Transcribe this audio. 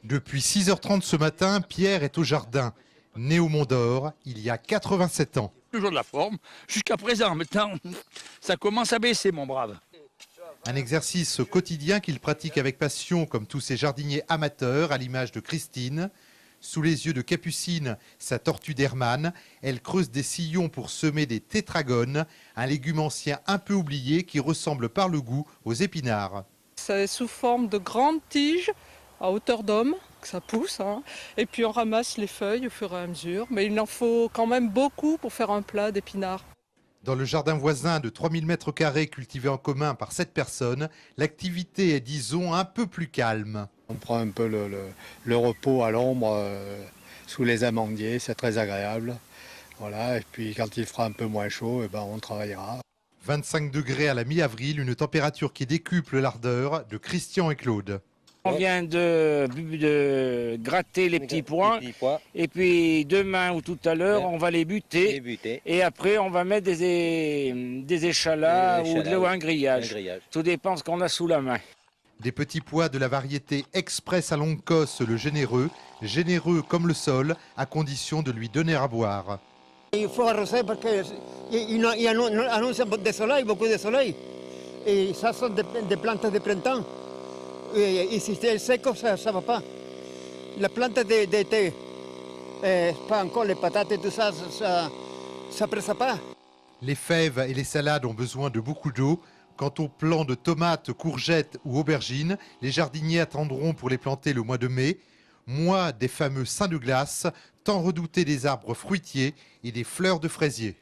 Depuis 6h30 ce matin, Pierre est au jardin. Né au Mont d'Or, il y a 87 ans. Toujours de la forme, jusqu'à présent. Maintenant, ça commence à baisser, mon brave. Un exercice quotidien qu'il pratique avec passion comme tous ces jardiniers amateurs, à l'image de Christine. Sous les yeux de Capucine, sa tortue d'Hermann, elle creuse des sillons pour semer des tétragones, un légume ancien un peu oublié qui ressemble par le goût aux épinards. C'est sous forme de grandes tiges à hauteur d'homme, que ça pousse, hein. Et puis on ramasse les feuilles au fur et à mesure. Mais il en faut quand même beaucoup pour faire un plat d'épinards. Dans le jardin voisin de 3000 m² cultivé en commun par 7 personnes, l'activité est, disons, un peu plus calme. On prend un peu le repos à l'ombre sous les amandiers, c'est très agréable. Voilà, et puis quand il fera un peu moins chaud, on travaillera. 25 degrés à la mi-avril, une température qui décuple l'ardeur de Christian et Claude. On vient de gratter les petits pois et puis demain ou tout à l'heure on va les buter et après on va mettre des échalas ou un grillage. Tout dépend de ce qu'on a sous la main. Des petits pois de la variété Express à longue cosse, le généreux, généreux comme le sol, à condition de lui donner à boire. Il faut arroser parce qu'il annonce beaucoup de soleil. Et ça sont des plantes de printemps. Et si c'est sec, ça ne va pas. La plante d'été, pas encore les patates et tout ça, ça ne presse pas. Les fèves et les salades ont besoin de beaucoup d'eau. Quant aux plants de tomates, courgettes ou aubergines, les jardiniers attendront pour les planter le mois de mai. Mois des fameux seins de glace, tant redoutés des arbres fruitiers et des fleurs de fraisier.